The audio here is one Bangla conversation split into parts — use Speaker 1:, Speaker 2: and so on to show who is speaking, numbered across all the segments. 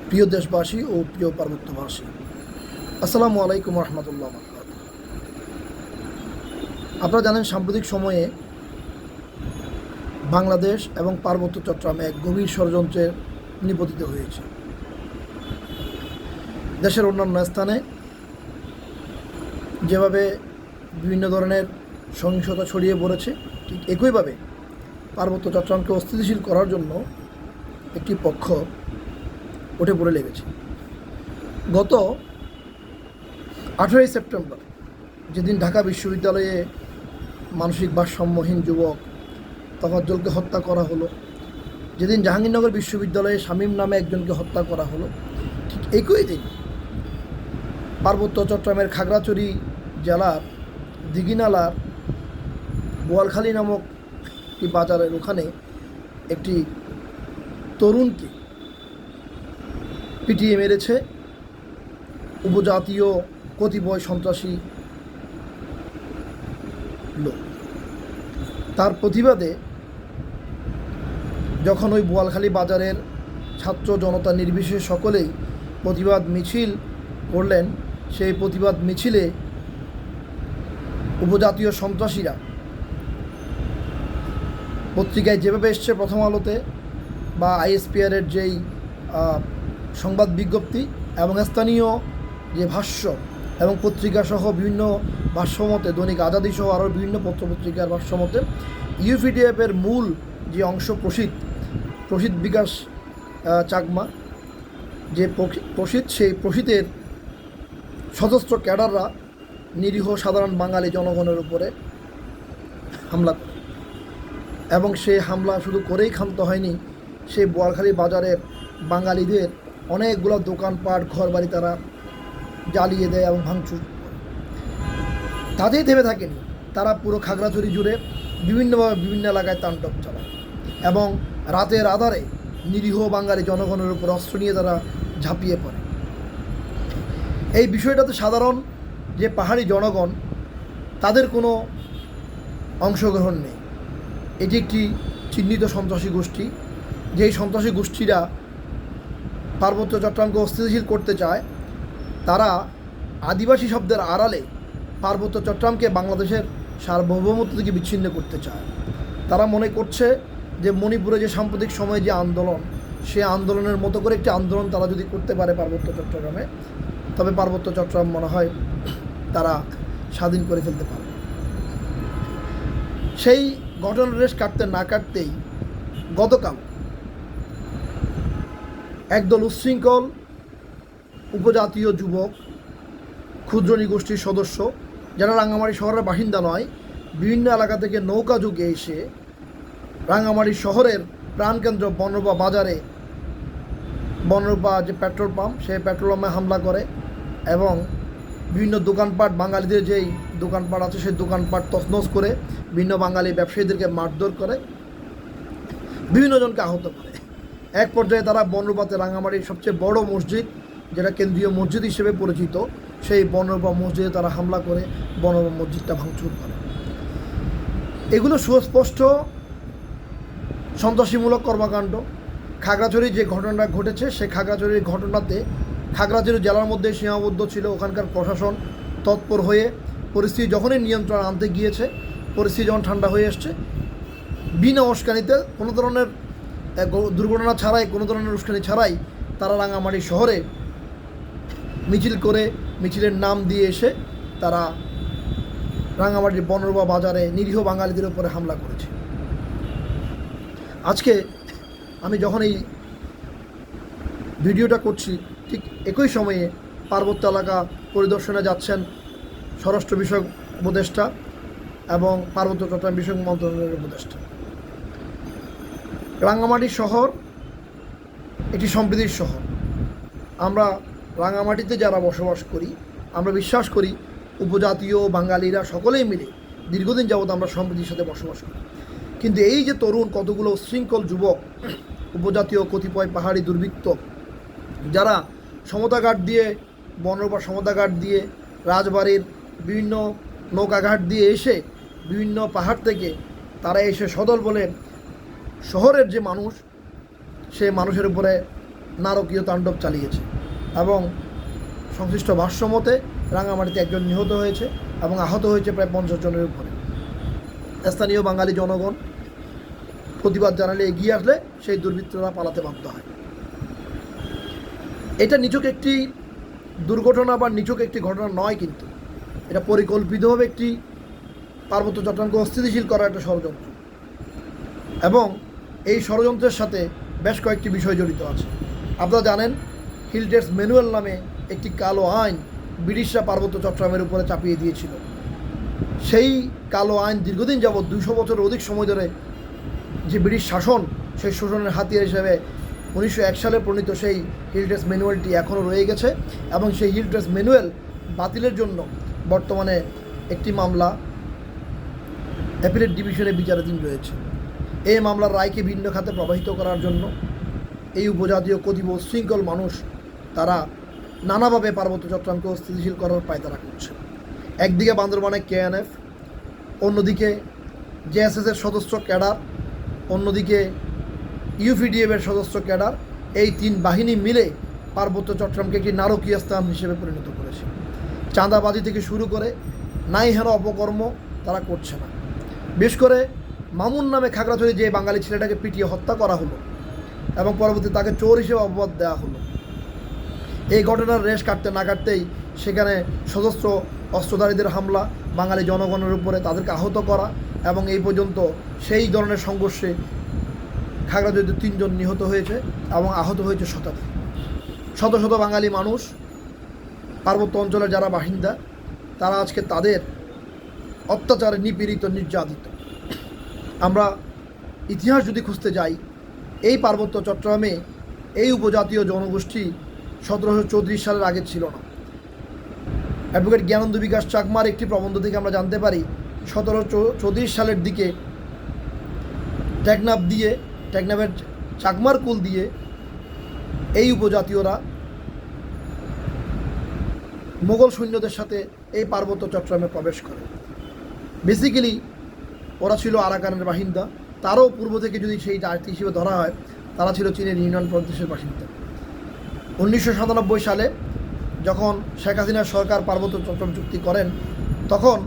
Speaker 1: প্রিয় দেশবাসী ও প্রিয় পার্বত্যবাসী, আসসালামু আলাইকুম রহমতুল্লাহ। আপনারা জানেন, সাম্প্রতিক সময়ে বাংলাদেশ এবং পার্বত্য চট্টগ্রামে এক গভীর ষড়যন্ত্রের নিপতিত হয়েছে। দেশের অন্যান্য স্থানে যেভাবে বিভিন্ন ধরনের সহিংসতা ছড়িয়ে পড়েছে, ঠিক একইভাবে পার্বত্য চট্টগ্রামকে অস্থিতিশীল করার জন্য একটি পক্ষ উঠে পড়ে লেগেছে। গত 18ই সেপ্টেম্বর, যেদিন ঢাকা বিশ্ববিদ্যালয়ে মানসিক ভারসাম্যহীন যুবক তাফাজ্জলকে হত্যা করা হলো, যেদিন জাহাঙ্গীরনগর বিশ্ববিদ্যালয়ে শামীম নামে একজনকে হত্যা করা হলো, ঠিক একই দিন পার্বত্য চট্টগ্রামের খাগড়াছড়ি জেলার দিঘিনালার বোয়ালখালী নামক একটি বাজারের ওখানে একটি তরুণকে পিটিয়ে মেরেছে উপজাতীয় কতিপয় সন্ত্রাসী লোক। তার প্রতিবাদে যখন ওই বোয়ালখালী বাজারের ছাত্র জনতা নির্বিশেষে সকলেই প্রতিবাদ মিছিল করলেন, সেই প্রতিবাদ মিছিলে উপজাতীয় সন্ত্রাসীরা পত্রিকায় যেভাবে এসছে, প্রথম আলোতে বা আইএসপিআরের যেই সংবাদ বিজ্ঞপ্তি এবং স্থানীয় যে ভাষ্য এবং পত্রিকাসহ বিভিন্ন ভাষ্যমতে, দৈনিক আজাদী সহ আরও বিভিন্ন পত্রপত্রিকার ভাষ্যমতে ইউপিডিএফের মূল যে অংশ প্রসিদ্ধ বিকাশ চাকমা, যে সেই প্রসিদ্ধের সশস্ত্র ক্যাডাররা নিরীহ সাধারণ বাঙালি জনগণের উপরে হামলা করে। এবং সেই হামলা শুধু করেই ক্ষান্ত হয়নি, সেই বোয়ালখালী বাজারের বাঙালিদের অনেকগুলো দোকানপাট, ঘরবাড়ি তারা জ্বালিয়ে দেয় এবং ভাঙচুর করে। তাতেই থেমে থাকেনি, তারা পুরো খাগড়াছড়ি জুড়ে বিভিন্নভাবে বিভিন্ন এলাকায় তাণ্ডব চালায় এবং রাতের আধারে নিরীহ বাঙালি জনগণের উপর অস্ত্র নিয়ে তারা ঝাঁপিয়ে পড়ে। এই বিষয়টাতে সাধারণ যে পাহাড়ি জনগণ, তাদের কোনো অংশগ্রহণ নেই। এটি একটি চিহ্নিত সন্ত্রাসী গোষ্ঠী, যেই সন্ত্রাসী গোষ্ঠীরা পার্বত্য চট্টগ্রামকে অস্থিতিশীল করতে চায়। তারা আদিবাসী শব্দের আড়ালে পার্বত্য চট্টগ্রামকে বাংলাদেশের সার্বভৌমত্ব থেকে বিচ্ছিন্ন করতে চায়। তারা মনে করছে যে মণিপুরে যে সাম্প্রতিক সময়ে যে আন্দোলন, সে আন্দোলনের মতো করে একটি আন্দোলন তারা যদি করতে পারে পার্বত্য চট্টগ্রামে, তবে পার্বত্য চট্টগ্রাম মনে হয় তারা স্বাধীন করে ফেলতে পারবে। সেই ঘটনার রেশ কাটতে না কাটতেই গতকাল একদল উচ্ছৃঙ্খল উপজাতীয় যুবক, ক্ষুদ্র নৃগোষ্ঠীর সদস্য, যারা রাঙামাটি শহরের বাসিন্দা নয়, বিভিন্ন এলাকা থেকে নৌকা যুগে এসে রাঙামাটি শহরের প্রাণকেন্দ্র বনরূপা বাজারে, বনরূপা যে পেট্রোল পাম্প, সেই পেট্রোল পাম্পে হামলা করে এবং বিভিন্ন দোকানপাট, বাঙালিদের যেই দোকানপাট আছে সেই দোকানপাট তছনছ করে বিভিন্ন বাঙালি ব্যবসায়ীদেরকে মারধর করে, বিভিন্ন জনকে আহত করে। এক পর্যায়ে তারা বনরূপাতে, রাঙামাটির সবচেয়ে বড় মসজিদ, যেটা কেন্দ্রীয় মসজিদ হিসেবে পরিচিত, সেই বনরূপা মসজিদে তারা হামলা করে বনরূপা মসজিদটা ভাঙচুর করে। এগুলো সুস্পষ্ট সন্ত্রাসীমূলক কর্মকাণ্ড। খাগড়াছড়ির যে ঘটনাটা ঘটেছে, সেই খাগড়াছড়ির ঘটনাতে খাগড়াছড়ি জেলার মধ্যে সীমাবদ্ধ ছিল। ওখানকার প্রশাসন তৎপর হয়ে পরিস্থিতি যখনই নিয়ন্ত্রণ আনতে গিয়েছে, পরিস্থিতি যখন ঠান্ডা হয়ে এসছে, বিনা উস্কানিতে, কোনো ধরনের দুর্ঘটনা ছাড়াই, কোনো ধরনের উস্কানি ছাড়াই তারা রাঙামাটি শহরে মিছিল করে, মিছিলের নাম দিয়ে এসে তারা রাঙামাটির বনরূপা বাজারে নিরীহ বাঙালিদের উপরে হামলা করেছে। আজকে আমি যখন এই ভিডিওটা করছি, ঠিক একই সময়ে পার্বত্য এলাকা পরিদর্শনে যাচ্ছেন স্বরাষ্ট্র বিষয়ক উপদেষ্টা এবং পার্বত্য চট্টগ্রাম বিষয়ক মন্ত্রণালয়ের উপদেষ্টা। রাঙামাটি শহর একটি সম্প্রীতির শহর। আমরা রাঙামাটিতে যারা বসবাস করি, আমরা বিশ্বাস করি উপজাতীয় বাঙালিরা সকলেই মিলে দীর্ঘদিন যাবৎ আমরা সম্প্রীতির সাথে বসবাস করি। কিন্তু এই যে তরুণ কতগুলো উচ্ছৃঙ্খল যুবক, উপজাতীয় কতিপয় পাহাড়ি দুর্বৃত্ত, যারা সমতাঘাট দিয়ে, বনরূপা সমতাঘাট দিয়ে, রাজবাড়ির বিভিন্ন নৌকাঘাট দিয়ে এসে বিভিন্ন পাহাড় থেকে তারা এসে সদল বলে শহরের যে মানুষ, সে মানুষের উপরে নারকীয় তাণ্ডব চালিয়েছে এবং সংশ্লিষ্ট ভাষ্যমতে রাঙামাটিতে একজন নিহত হয়েছে এবং আহত হয়েছে প্রায় 50 জনের উপরে। স্থানীয় বাঙালি জনগণ প্রতিবাদ জানালে এগিয়ে আসলে সেই দুর্বৃত্তরা পালাতে বাধ্য হয়। এটা নিছক একটি দুর্ঘটনা বা নিছক একটি ঘটনা নয়, কিন্তু এটা পরিকল্পিতভাবে একটি পার্বত্য চট্টগ্রামকে অস্থিতিশীল করার একটা ষড়যন্ত্র, এবং এই ষড়যন্ত্রের সাথে বেশ কয়েকটি বিষয় জড়িত আছে। আপনারা জানেন, হিলটেক্স ম্যানুয়াল নামে একটি কালো আইন ব্রিটিশরা পার্বত্য চট্টগ্রামের উপরে চাপিয়ে দিয়েছিল। সেই কালো আইন দীর্ঘদিন যাবৎ 200 বছরের অধিক সময় ধরে যে ব্রিটিশ শাসন, সেই শোষণের হাতিয়ার হিসেবে 1901 সালে প্রণীত সেই হিলটেক্স ম্যানুয়ালটি এখনও রয়ে গেছে, এবং সেই হিলটেক্স ম্যানুয়াল বাতিলের জন্য বর্তমানে একটি মামলা অ্যাপিলেট ডিভিশনে বিচারাধীন রয়েছে। এই মামলার রায়কে ভিন্ন খাতে প্রবাহিত করার জন্য এই উপজাতীয় কতিপয় উচ্ছৃঙ্খল মানুষ তারা নানাভাবে পার্বত্য চট্টগ্রামকে স্থিতিশীল করার পায়তারা করছে। একদিকে বান্দরবানে কেএনএফ, অন্যদিকে জেএসএসের সদস্য ক্যাডার, অন্যদিকে ইউপিডিএফের সদস্য ক্যাডার, এই 3 বাহিনী মিলে পার্বত্য চট্টগ্রামকে একটি নারকীয় স্থান হিসেবে পরিণত করেছে। চাঁদাবাজি থেকে শুরু করে নাই হেন অপকর্ম তারা করছে না। বিশেষ করে মামুন নামে খাগড়াছড়ি যে বাঙালি ছেলেটাকে পিটিয়ে হত্যা করা হলো এবং পরবর্তী তাকে চোর হিসেবে অপবাদ দেওয়া হলো, এই ঘটনার রেশ কাটতে না কাটতেই সেখানে সশস্ত্র অস্ত্রধারীদের হামলা, বাঙালি জনগণের উপরে তাদেরকে আহত করা, এবং এই পর্যন্ত সেই ধরনের সংঘর্ষে খাগড়াছড়িতে 3 জন নিহত হয়েছে এবং আহত হয়েছে শতাধিক। শত শত বাঙালি মানুষ, পার্বত্য অঞ্চলের যারা বাসিন্দা, তারা আজকে তাদের অত্যাচারে নিপীড়িত, নির্যাতিত। আমরা ইতিহাস যদি খুঁজতে যাই, এই পার্বত্য চট্টগ্রামে এই উপজাতীয় জনগোষ্ঠী 1734 সালের আগে ছিল না। অ্যাডভোকেট জ্ঞানন্দ বিকাশ চাকমার একটি প্রবন্ধ থেকে আমরা জানতে পারি 1734 সালের দিকে টেকনাফের চাকমার কুল দিয়ে এই উপজাতীয়রা মোগল সৈন্যদের সাথে এই পার্বত্য চট্টগ্রামে প্রবেশ করে। বেসিক্যালি ওরা ছিল আরাকানের বাসিন্দা, তারও পূর্ব থেকে যদি সেই জাতি হিসেবে ধরা হয়, তারা ছিল চীনের ইউনান প্রদেশের বাসিন্দা। 1997 সালে যখন শেখ হাসিনার সরকার পার্বত্য চট্টগ্রাম চুক্তি করেন, তখন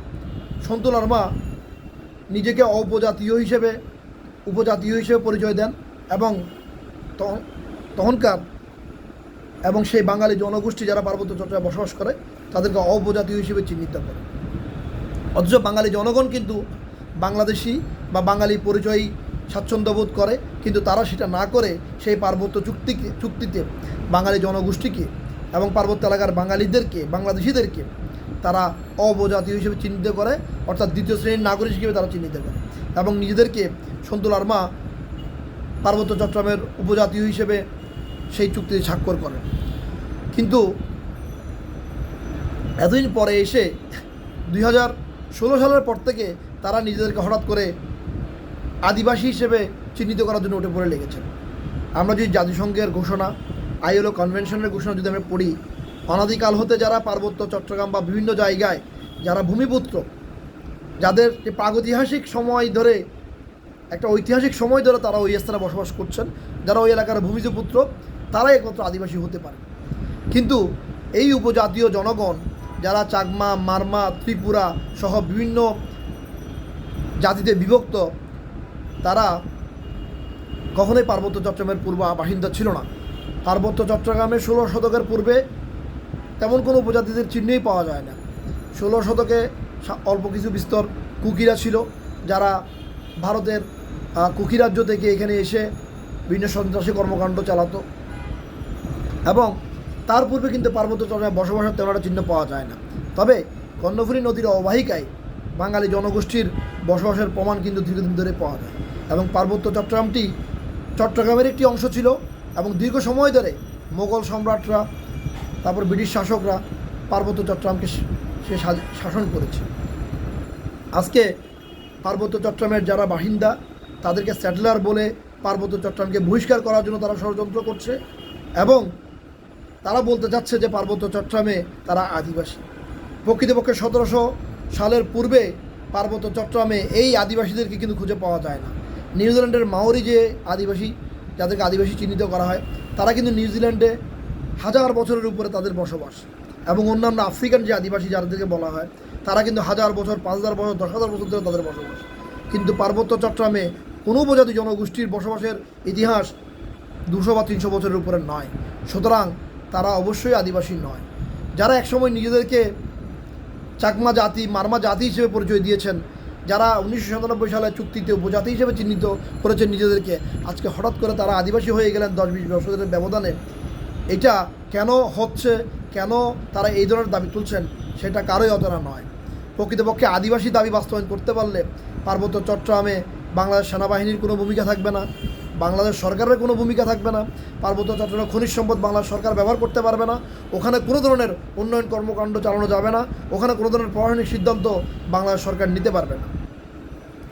Speaker 1: সন্তু লারমা নিজেকে উপজাতীয় হিসেবে পরিচয় দেন, এবং তখনকার এবং সেই বাঙালি জনগোষ্ঠী যারা পার্বত্য চট্টগ্রামে বসবাস করে তাদেরকে উপজাতীয় হিসেবে চিহ্নিত করে। অথচ বাঙালি জনগণ কিন্তু বাংলাদেশি বা বাঙালি পরিচয়ই স্বাচ্ছন্দ্যবোধ করে, কিন্তু তারা সেটা না করে সেই পার্বত্য চুক্তিতে বাঙালি জনগোষ্ঠীকে এবং পার্বত্য এলাকার বাঙালিদেরকে, বাংলাদেশিদেরকে তারা অবজাতীয় হিসেবে চিহ্নিত করে, অর্থাৎ দ্বিতীয় শ্রেণীর নাগরিক হিসেবে তারা চিহ্নিত করে, এবং নিজেদেরকে সন্তু লারমা পার্বত্য চট্টগ্রামের উপজাতীয় হিসেবে সেই চুক্তিতে স্বাক্ষর করেন। কিন্তু এতদিন পরে এসে 2016 সালের পর থেকে তারা নিজেদেরকে হঠাৎ করে আদিবাসী হিসেবে চিহ্নিত করার জন্য উঠে পড়ে লেগেছেন। আমরা যদি জাতিসংঘের ঘোষণা, ILO কনভেনশনের ঘোষণা যদি আমরা পড়ি, অনাদিকাল হতে যারা পার্বত্য চট্টগ্রাম বা বিভিন্ন জায়গায় যারা ভূমিপুত্র, যাদের প্রাগৈতিহাসিক সময় ধরে, একটা ঐতিহাসিক সময় ধরে তারা ওই স্থানে বসবাস করছেন, যারা ওই এলাকার ভূমিপুত্র, তারাই একমাত্র আদিবাসী হতে পারে। কিন্তু এই উপজাতীয় জনগণ যারা চাকমা, মারমা, ত্রিপুরা সহ বিভিন্ন জাতিতে বিভক্ত, তারা কখনোই পার্বত্য চট্টগ্রামের পূর্ব বাসিন্দা ছিল না। পার্বত্য চট্টগ্রামে 16 শতকের পূর্বে তেমন কোনো উপজাতিদের চিহ্নই পাওয়া যায় না। 16 শতকে অল্প কিছু বিস্তর কুকিরা ছিল, যারা ভারতের কুকি রাজ্য থেকে এখানে এসে বিভিন্ন সন্ত্রাসী কর্মকাণ্ড চালাতো, এবং তার পূর্বে কিন্তু পার্বত্য চট্টগ্রামে বসবাসের তেমন একটা চিহ্ন পাওয়া যায় না। তবে কর্ণফুলী নদীর অববাহিকায় বাঙালি জনগোষ্ঠীর বসবাসের প্রমাণ কিন্তু দীর্ঘদিন ধরে পাওয়া যায়, এবং পার্বত্য চট্টগ্রামটি চট্টগ্রামের একটি অংশ ছিল, এবং দীর্ঘ সময় ধরে মোগল সম্রাটরা, তারপর ব্রিটিশ শাসকরা পার্বত্য চট্টগ্রামকে সে শাসন করেছে। আজকে পার্বত্য চট্টগ্রামের যারা বাসিন্দা, তাদেরকে স্যাটেলার বলে পার্বত্য চট্টগ্রামকে বহিষ্কার করার জন্য তারা ষড়যন্ত্র করছে, এবং তারা বলতে চাচ্ছে যে পার্বত্য চট্টগ্রামে তারা আদিবাসী। প্রকৃতপক্ষে 1700 সালের পূর্বে পার্বত্য চট্টগ্রামে এই আদিবাসীদেরকে কিন্তু খুঁজে পাওয়া যায় না। নিউজিল্যান্ডের মাওরি যে আদিবাসী, যাদেরকে আদিবাসী চিহ্নিত করা হয়, তারা কিন্তু নিউজিল্যান্ডে হাজার বছরের উপরে তাদের বসবাস, এবং অন্যান্য আফ্রিকান যে আদিবাসী যাদেরকে বলা হয় তারা কিন্তু হাজার বছর, 5,000 বছর, 10,000 বছর ধরে তাদের বসবাস। কিন্তু পার্বত্য চট্টগ্রামে কোনো উপজাতি জনগোষ্ঠীর বসবাসের ইতিহাস 200 বা 300 বছরের উপরে নয়। সুতরাং তারা অবশ্যই আদিবাসী নয়। যারা একসময় নিজেদেরকে চাকমা জাতি, মারমা জাতি হিসেবে পরিচয় দিয়েছেন, যারা 1997 সালে চুক্তিতে উপজাতি হিসেবে চিহ্নিত করেছেন নিজেদেরকে, আজকে হঠাৎ করে তারা আদিবাসী হয়ে গেলেন 10-20 বছরের ব্যবধানে। এটা কেন হচ্ছে, কেন তারা এই ধরনের দাবি তুলছেন, সেটা কারোই অজানা নয়। প্রকৃতপক্ষে আদিবাসী দাবি বাস্তবায়ন করতে পারলে পার্বত্য চট্টগ্রামে বাংলাদেশ সেনাবাহিনীর কোনো ভূমিকা থাকবে না, বাংলাদেশ সরকারের কোনো ভূমিকা থাকবে না, পার্বত্য চট্টগ্রামের খনিজ সম্পদ বাংলাদেশ সরকার ব্যবহার করতে পারবে না, ওখানে কোনো ধরনের উন্নয়ন কর্মকাণ্ড চালানো যাবে না, ওখানে কোনো ধরনের প্রশাসনিক সিদ্ধান্ত বাংলাদেশ সরকার নিতে পারবে না।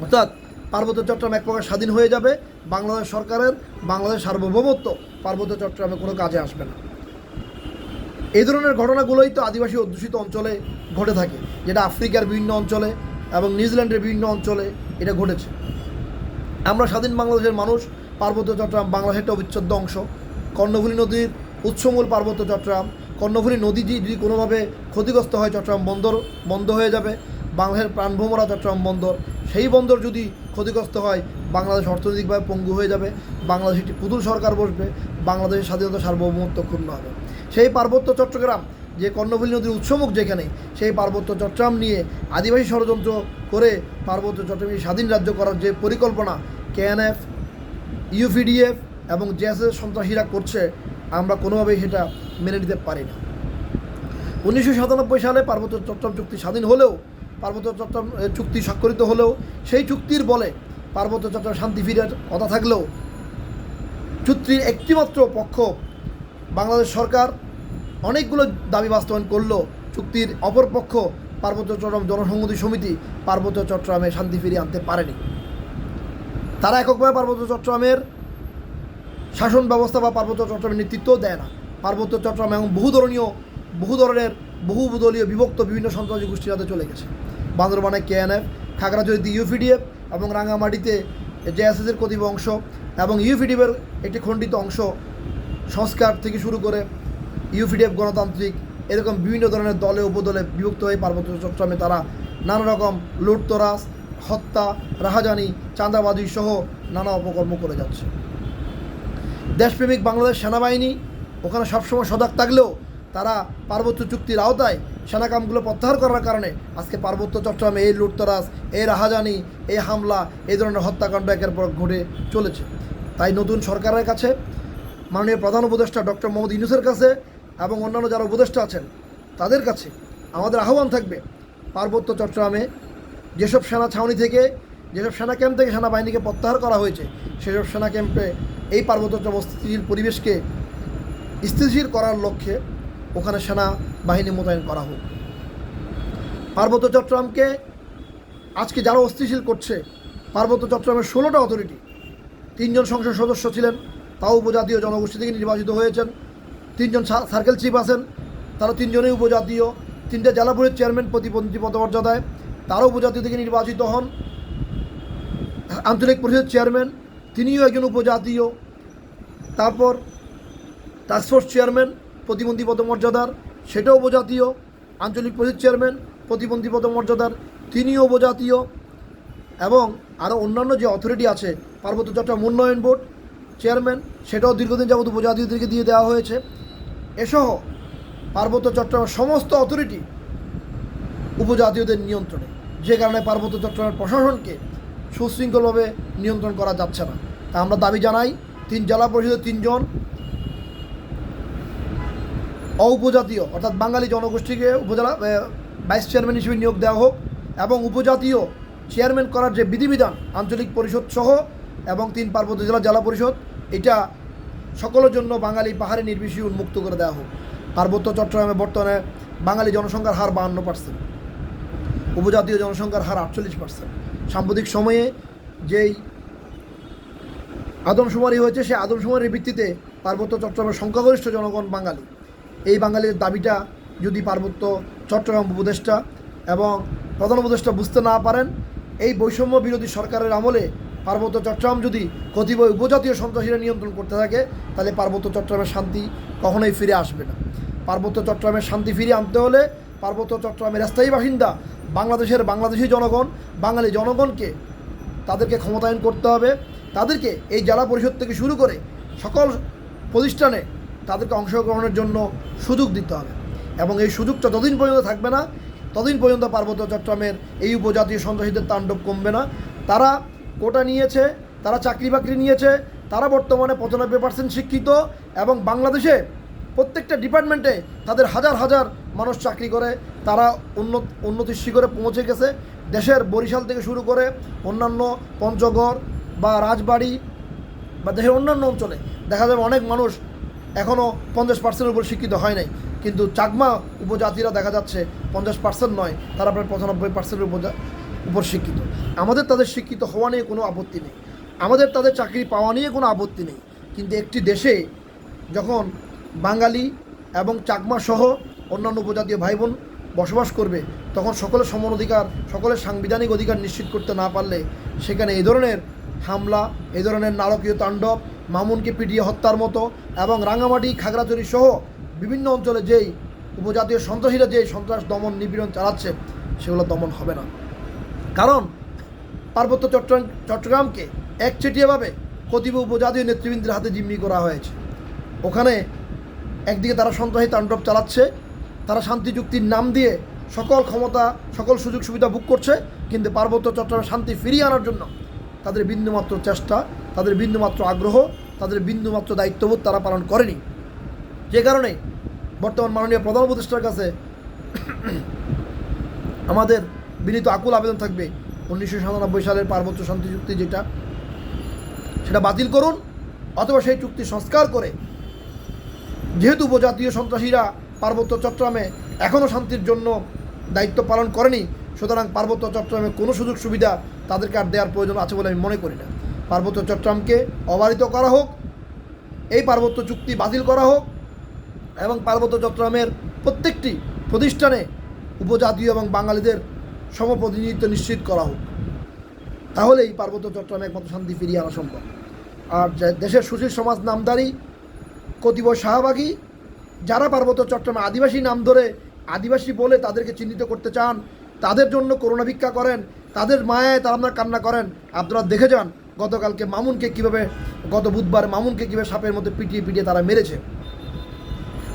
Speaker 1: অর্থাৎ পার্বত্য চট্টগ্রাম এক প্রকার স্বাধীন হয়ে যাবে, বাংলাদেশ সরকারের বাংলাদেশ সার্বভৌমত্ব পার্বত্য চট্টগ্রামে কোনো কাজে আসবে না। এই ধরনের ঘটনাগুলোই তো আদিবাসী অধ্যুষিত অঞ্চলে ঘটে থাকে, যেটা আফ্রিকার বিভিন্ন অঞ্চলে এবং নিউজিল্যান্ডের বিভিন্ন অঞ্চলে এটা ঘটেছে। আমরা স্বাধীন বাংলাদেশের মানুষ, পার্বত্য চট্টগ্রাম বাংলাদেশের একটা অবিচ্ছেদ্য অংশ। কর্ণফুলী নদীর উৎসমূল পার্বত্য চট্টগ্রাম। কর্ণফুলী নদী যদি কোনোভাবে ক্ষতিগ্রস্ত হয়, চট্টগ্রাম বন্দর বন্ধ হয়ে যাবে। বাংলাদেশের প্রাণভোমরা চট্টগ্রাম বন্দর, সেই বন্দর যদি ক্ষতিগ্রস্ত হয়, বাংলাদেশ অর্থনৈতিকভাবে পঙ্গু হয়ে যাবে, বাংলাদেশ একটি পুতুল সরকার বসবে, বাংলাদেশের স্বাধীনতা সার্বভৌমত্ব ক্ষুণ্ণ হবে। সেই পার্বত্য চট্টগ্রাম, যে কর্ণফুলী নদীর উৎসমুখ যেখানে, সেই পার্বত্য চট্টগ্রাম নিয়ে আদিবাসী ষড়যন্ত্র করে পার্বত্য চট্টগ্রামে স্বাধীন রাজ্য করার যে পরিকল্পনা KNF, ইউপিডিএফ এবং জেএসএস সন্ত্রাসীরা করছে, আমরা কোনোভাবেই সেটা মেনে নিতে পারি না। 1997 সালে পার্বত্য চট্টগ্রাম চুক্তি স্বাধীন হলেও, পার্বত্য চট্টগ্রাম চুক্তি স্বাক্ষরিত হলেও, সেই চুক্তির বলে পার্বত্য চট্টগ্রাম শান্তি ফিরার কথা থাকলেও চুক্তির একটিমাত্র পক্ষ বাংলাদেশ সরকার অনেকগুলো দাবি বাস্তবায়ন করলো, চুক্তির অপর পক্ষ পার্বত্য চট্টগ্রাম জনসংহতি সমিতি পার্বত্য চট্টগ্রামে শান্তি ফিরিয়ে আনতে পারেনি। তারা এককভাবে পার্বত্য চট্টগ্রামের শাসন ব্যবস্থা বা পার্বত্য চট্টগ্রামের নেতৃত্বও দেয় না। পার্বত্য চট্টগ্রাম এবং বহুদলীয় বিভক্ত বিভিন্ন সন্ত্রাসী গোষ্ঠীর হাতে চলে গেছে। বান্দরবানে KNF, খাগড়াছড়িতে ইউপিডিএফ এবং রাঙামাটিতে জেএসএসের কতিপয় অংশ এবং ইউপিডিএফের একটি খণ্ডিত অংশ, সংস্কার থেকে শুরু করে ইউপিডিএফ গণতান্ত্রিক, এরকম বিভিন্ন ধরনের দলে উপদলে বিভক্ত হয়ে পার্বত্য চট্টগ্রামে তারা নানা রকম লুটতরাজ, হত্যা, রাহাজানি, চাঁদাবাজি সহ নানা অপকর্ম করে যাচ্ছে। দেশপ্রেমিক বাংলাদেশ সেনাবাহিনী ওখানে সবসময় সজাগ থাকলেও তারা পার্বত্য চুক্তির আওতায় সেনাকামগুলো প্রত্যাহার করার কারণে আজকে পার্বত্য চট্টগ্রামে এই লুটতরাজ, এই রাহাজানি, এই হামলা, এই ধরনের হত্যাকাণ্ড একের পর ঘটে চলেছে। তাই নতুন সরকারের কাছে, মাননীয় প্রধান উপদেষ্টা ডক্টর মোহাম্মদ ইউনূসের কাছে এবং অন্যান্য যারা উপদেষ্টা আছেন তাদের কাছে আমাদের আহ্বান থাকবে, পার্বত্য চট্টগ্রামে যেসব সেনা ছাউনি থেকে, যেসব সেনা ক্যাম্প থেকে সেনাবাহিনীকে প্রত্যাহার করা হয়েছে, সেসব সেনা ক্যাম্পে এই পার্বত্য চট্টগ্রাম স্থিতিশীল পরিবেশকে স্থিতিশীল করার লক্ষ্যে ওখানে সেনাবাহিনী মোতায়েন করা হোক। পার্বত্য চট্টগ্রামকে আজকে যারা অস্থিতিশীল করছে, পার্বত্য চট্টগ্রামের 16টা অথরিটি, 3 জন সংসদ সদস্য ছিলেন, তাও উপজাতীয় জনগোষ্ঠী থেকে নির্বাচিত হয়েছেন। 3 জন সার্কেল চিফ আছেন, তারা 3 জনই উপজাতীয়। 3টে জেলা পরিষদ চেয়ারম্যান প্রতিবন্ধী পদমর্যাদায়, তারাও উপজাতীয় থেকে নির্বাচিত হন। আঞ্চলিক পরিষদ চেয়ারম্যান, তিনিও একজন উপজাতীয়। তারপর টাস্কফোর্স চেয়ারম্যান প্রতিবন্ধী পদমর্যাদার, সেটাও উপজাতীয়। আঞ্চলিক পরিষদ চেয়ারম্যান প্রতিবন্ধী পদমর্যাদার, তিনিও উপজাতীয়। এবং আরও অন্যান্য যে অথরিটি আছে, পার্বত্য চট্টগ্রাম উন্নয়ন বোর্ড চেয়ারম্যান, সেটাও দীর্ঘদিন যাবত উপজাতীয়দেরকে দিয়ে দেওয়া হয়েছে। এসহ পার্বত্য চট্টগ্রামের সমস্ত অথরিটি উপজাতীয়দের নিয়ন্ত্রণে, যে কারণে পার্বত্য চট্টগ্রামের প্রশাসনকে সুশৃঙ্খলভাবে নিয়ন্ত্রণ করা যাচ্ছে না। তা আমরা দাবি জানাই, 3 জেলা পরিষদের 3 জন অউপজাতীয় অর্থাৎ বাঙালি জনগোষ্ঠীকে উপজেলা ভাইস চেয়ারম্যান হিসেবে নিয়োগ দেওয়া হোক, এবং উপজাতীয় চেয়ারম্যান করার যে বিধিবিধান আঞ্চলিক পরিষদ সহ এবং 3 পার্বত্য জেলা পরিষদ, এটা সকলের জন্য বাঙালি পাহাড়ি নির্বিশেষে উন্মুক্ত করে দেওয়া হোক। পার্বত্য চট্টগ্রামে বর্তমানে বাঙালি জনসংখ্যার হার 52%, উপজাতীয় জনসংখ্যার হার 48%। সাম্প্রতিক সময়ে যেই আদমশুমারি হয়েছে, সেই আদমশুমারির ভিত্তিতে পার্বত্য চট্টগ্রামের সংখ্যাগরিষ্ঠ জনগণ বাঙালি। এই বাঙালির দাবিটা যদি পার্বত্য চট্টগ্রাম উপদেষ্টা এবং প্রধান উপদেষ্টা বুঝতে না পারেন, এই বৈষম্য বিরোধী সরকারের আমলে পার্বত্য চট্টগ্রাম যদি কতিপয় উপজাতীয় সন্ত্রাসীরা নিয়ন্ত্রণ করতে থাকে, তাহলে পার্বত্য চট্টগ্রামের শান্তি কখনোই ফিরে আসবে না। পার্বত্য চট্টগ্রামের শান্তি ফিরিয়ে আনতে হলে পার্বত্য চট্টগ্রামের স্থায়ী বাসিন্দা বাংলাদেশি জনগণ, বাঙালি জনগণকে তাদেরকে ক্ষমতায়ন করতে হবে। তাদেরকে এই জেলা পরিষদ থেকে শুরু করে সকল প্রতিষ্ঠানে তাদেরকে অংশগ্রহণের জন্য সুযোগ দিতে হবে, এবং এই সুযোগটা যতদিন পর্যন্ত থাকবে না, ততদিন পর্যন্ত পার্বত্য চট্টগ্রামের এই উপজাতীয় সন্ত্রাসীদের তাণ্ডব কমবে না। তারা কোটা নিয়েছে, তারা চাকরি বাকরি নিয়েছে, তারা বর্তমানে 95% শিক্ষিত, এবং বাংলাদেশে প্রত্যেকটা ডিপার্টমেন্টে তাদের হাজার হাজার মানুষ চাকরি করে, তারা উন্নতির শিখরে পৌঁছে গেছে। দেশের বরিশাল থেকে শুরু করে অন্যান্য পঞ্চগড় বা রাজবাড়ী বা দেশের অন্যান্য অঞ্চলে দেখা যাবে অনেক মানুষ এখনও 50%-এর উপর শিক্ষিত হয় নাই, কিন্তু চাকমা উপজাতিরা দেখা যাচ্ছে 50% নয়, তারা প্রায় 95%-এর উপর শিক্ষিত। আমাদের তাদের শিক্ষিত হওয়া নিয়ে কোনো আপত্তি নেই, আমাদের তাদের চাকরি পাওয়া নিয়ে কোনো আপত্তি নেই, কিন্তু একটি দেশে যখন বাঙালি এবং চাকমা সহ অন্যান্য উপজাতীয় ভাই বোন বসবাস করবে, তখন সকলের সমান অধিকার, সকলের সাংবিধানিক অধিকার নিশ্চিত করতে না পারলে সেখানে এই ধরনের হামলা, এই ধরনের নারকীয় তাণ্ডব, মামুনকে পিটিয়ে হত্যার মতো, এবং রাঙামাটি, খাগড়াছড়ি সহ বিভিন্ন অঞ্চলে যেই উপজাতীয় সন্ত্রাসীরা যেই সন্ত্রাস দমন নিপীড়ন চালাচ্ছে, সেগুলো দমন হবে না। কারণ পার্বত্য চট্টগ্রামকে একচেটিয়াভাবে কতিপয় উপজাতীয় নেতৃবৃন্দের হাতে জিম্মি করা হয়েছে। ওখানে একদিকে তারা সন্ত্রাসী তাণ্ডব চালাচ্ছে, তারা শান্তি চুক্তির নাম দিয়ে সকল ক্ষমতা, সকল সুযোগ সুবিধা বুক করছে, কিন্তু পার্বত্য চট্টগ্রামে শান্তি ফিরিয়ে আনার জন্য তাদের বিন্দুমাত্র চেষ্টা, তাদের বিন্দুমাত্র আগ্রহ, তাদের বিন্দুমাত্র দায়িত্ববোধ তারা পালন করেনি। যে কারণে বর্তমান মাননীয় প্রধান উপদেষ্টার কাছে আমাদের বিনীত আকুল আবেদন থাকবে, 1997 সালের পার্বত্য শান্তি চুক্তি সেটা বাতিল করুন, অথবা সেই চুক্তি সংস্কার করে, যেহেতু উপজাতীয় সন্ত্রাসীরা পার্বত্য চট্টগ্রামে এখনও শান্তির জন্য দায়িত্ব পালন করেনি, সুতরাং পার্বত্য চট্টগ্রামে কোনো সুযোগ সুবিধা তাদেরকে আর দেওয়ার প্রয়োজন আছে বলে আমি মনে করি না। পার্বত্য চট্টগ্রামকে অবারিত করা হোক, এই পার্বত্য চুক্তি বাতিল করা হোক, এবং পার্বত্য চট্টগ্রামের প্রত্যেকটি প্রতিষ্ঠানে উপজাতীয় এবং বাঙালিদের সমপ্রতিনিধিত্ব নিশ্চিত করা হোক, তাহলে এই পার্বত্য চট্টগ্রামে একমাত্র শান্তি ফিরিয়ে আনা সম্ভব। আর দেশের সুশীল সমাজ নামধারী কতিপয় শাহবাগী যারা পার্বত্য চট্টগ্রামে আদিবাসী নাম ধরে আদিবাসী বলে তাদেরকে চিহ্নিত করতে চান, তাদের জন্য করুণা ভিক্ষা করেন, তাদের মায়ায় তারা আপনার কান্না করেন, আপনারা দেখে যান গতকালকে মামুনকে কীভাবে, গত বুধবার মামুনকে কীভাবে সাপের মধ্যে পিটিয়ে পিটিয়ে তারা মেরেছে।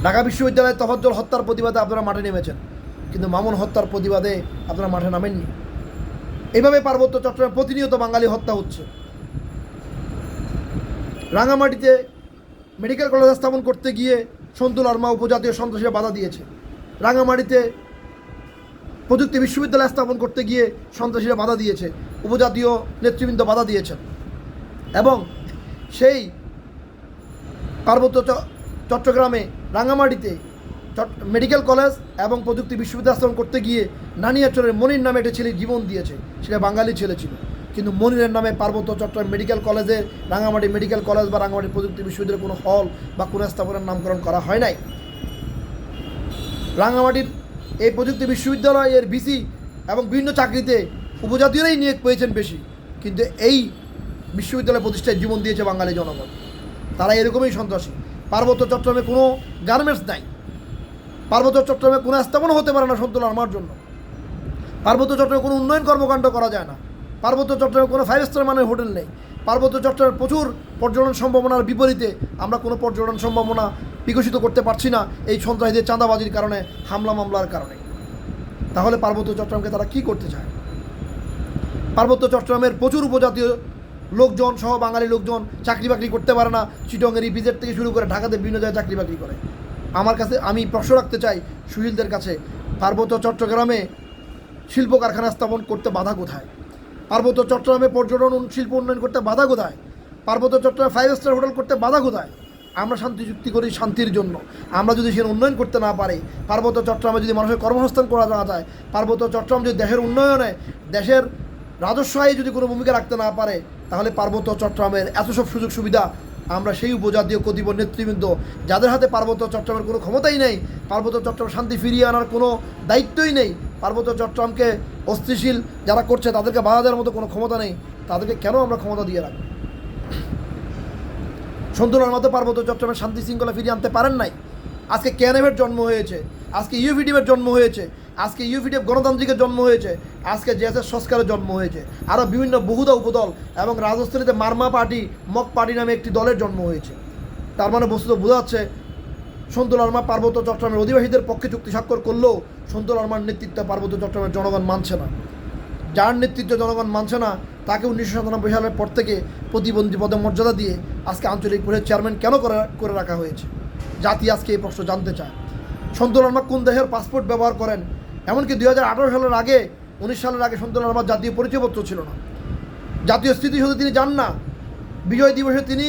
Speaker 1: ঢাকা বিশ্ববিদ্যালয়ে তফাজ্জল হত্যার প্রতিবাদে আপনারা মাঠে নেমেছেন, কিন্তু মামুন হত্যার প্রতিবাদে আপনারা মাঠে নামেননি। এইভাবে পার্বত্য চট্টগ্রামে প্রতিনিয়ত বাঙালি হত্যা হচ্ছে। রাঙামাটিতে মেডিকেল কলেজ স্থাপন করতে গিয়ে সন্তুল আরমা উপজাতীয় সন্ত্রাসীরা বাধা দিয়েছে। রাঙামাটিতে প্রযুক্তি বিশ্ববিদ্যালয় স্থাপন করতে গিয়ে সন্ত্রাসীরা বাধা দিয়েছে, উপজাতীয় নেতৃবৃন্দ বাধা দিয়েছেন। এবং সেই পার্বত্য চট্টগ্রামে রাঙামাটিতে মেডিকেল কলেজ এবং প্রযুক্তি বিশ্ববিদ্যালয় স্থাপন করতে গিয়ে নানিয়াচরের মনির নামে একটা ছেলে জীবন দিয়েছে, সেটা বাঙালি ছেলে ছিল, কিন্তু মনিরের নামে পার্বত্য চট্টগ্রাম মেডিকেল কলেজে রাঙামাটি মেডিকেল কলেজ বা রাঙামাটি প্রযুক্তি বিশ্ববিদ্যালয়ের কোনো হল বা কোনো স্থাপনের নামকরণ করা হয় নাই। রাঙামাটির এই প্রযুক্তি বিশ্ববিদ্যালয়ের ভিসি এবং বিভিন্ন চাকরিতে উপজাতীয়রাই নিয়োগ পেয়েছেন বেশি, কিন্তু এই বিশ্ববিদ্যালয় প্রতিষ্ঠায় জীবন দিয়েছে বাঙালি জনগণ। তারা এরকমই সন্ত্রাসী। পার্বত্য চট্টগ্রামে কোনো গার্মেন্টস নাই, পার্বত্য চট্টগ্রামে কোনো স্থাপনও হতে পারে না সন্তুল আরমার জন্য, পার্বত্য চট্টগ্রামে কোনো উন্নয়ন কর্মকাণ্ড করা যায় না, পার্বত্য চট্টগ্রামে কোনো 5 স্টার মানের হোটেল নেই, পার্বত্য চট্টগ্রামে প্রচুর পর্যটন সম্ভাবনার বিপরীতে আমরা কোনো পর্যটন সম্ভাবনা বিকশিত করতে পারছি না এই সন্ত্রাসীদের চাঁদাবাজির কারণে, হামলা মামলার কারণে। তাহলে পার্বত্য চট্টগ্রামকে তারা কী করতে চায়? পার্বত্য চট্টগ্রামের প্রচুর উপজাতীয় লোকজন সহ বাঙালি লোকজন চাকরি বাকরি করতে পারে না, চিটংয়ের ইপিজেড থেকে শুরু করে ঢাকাতে বিভিন্ন জায়গায় চাকরি বাকরি করে। আমার কাছে আমি প্রশ্ন রাখতে চাই সুশীলদের কাছে, পার্বত্য চট্টগ্রামে শিল্প কারখানা স্থাপন করতে বাধা কোথায়? পার্বত্য চট্টগ্রামে পর্যটন শিল্প উন্নয়ন করতে বাধা কোথায়? পার্বত্য চট্টগ্রামে 5 স্টার হোটেল করতে বাধা কোথায়? আমরা শান্তি চুক্তি করি শান্তির জন্য। আমরা যদি সেখানে উন্নয়ন করতে না পারি, পার্বত্য চট্টগ্রামে যদি মানুষের কর্মসংস্থান করা না যায়, পার্বত্য চট্টগ্রাম যদি দেশের উন্নয়নে, দেশের রাজস্ব আয়ে যদি কোনো ভূমিকা রাখতে না পারে, তাহলে পার্বত্য চট্টগ্রামের এত সব সুযোগ সুবিধা আমরা সেই উপজাতীয় কতিপয় নেতৃবৃন্দ যাদের হাতে পার্বত্য চট্টগ্রামের কোনো ক্ষমতাই নেই, পার্বত্য চট্টগ্রাম শান্তি ফিরিয়ে আনার কোনো দায়িত্বই নেই, পার্বত্য চট্টগ্রামকে অস্থিতিশীল যারা করছে তাদেরকে বাধা দেওয়ার মতো কোনো ক্ষমতা নেই, তাদেরকে কেন আমরা ক্ষমতা দিয়ে রাখবো? সন্তুলনের মতো পার্বত্য চট্টগ্রামের শান্তি শৃঙ্খলা ফিরিয়ে আনতে পারেন নাই। আজকে কেএনএফের জন্ম হয়েছে, আজকে ইউপিডিএফের জন্ম হয়েছে, আজকে ইউপিডিএফ গণতান্ত্রিকের জন্ম হয়েছে, আজকে জেএসএস সংস্কারের জন্ম হয়েছে, আরও বিভিন্ন বহুদা উপদল এবং রাজস্থানীতে মারমা পার্টি, মক পার্টি নামে একটি দলের জন্ম হয়েছে। তার মানে বস্তুত বোঝা যাচ্ছে সন্তু লারমা পার্বত্য চট্টগ্রামের অধিবাসীদের পক্ষে চুক্তি স্বাক্ষর করলেও সন্তু লারমার নেতৃত্বে পার্বত্য চট্টগ্রামের জনগণ মানছে না। যার নেতৃত্ব জনগণ মানছে না তাকে 1997 সালের পর থেকে প্রতিবন্ধী পদমর্যাদা দিয়ে আজকে আঞ্চলিক পরিষদ চেয়ারম্যান কেন করে রাখা হয়েছে? জাতি আজকে এই প্রশ্ন জানতে চায়। সন্তু লারমা কোন দেশের পাসপোর্ট ব্যবহার করেন? এমনকি 2018 সালের আগে, 19 সালের আগে সন্তু লারমার জাতীয় পরিচয়পত্র ছিল না। জাতীয় স্মৃতিসৌধে তিনি যান না, বিজয় দিবসে তিনি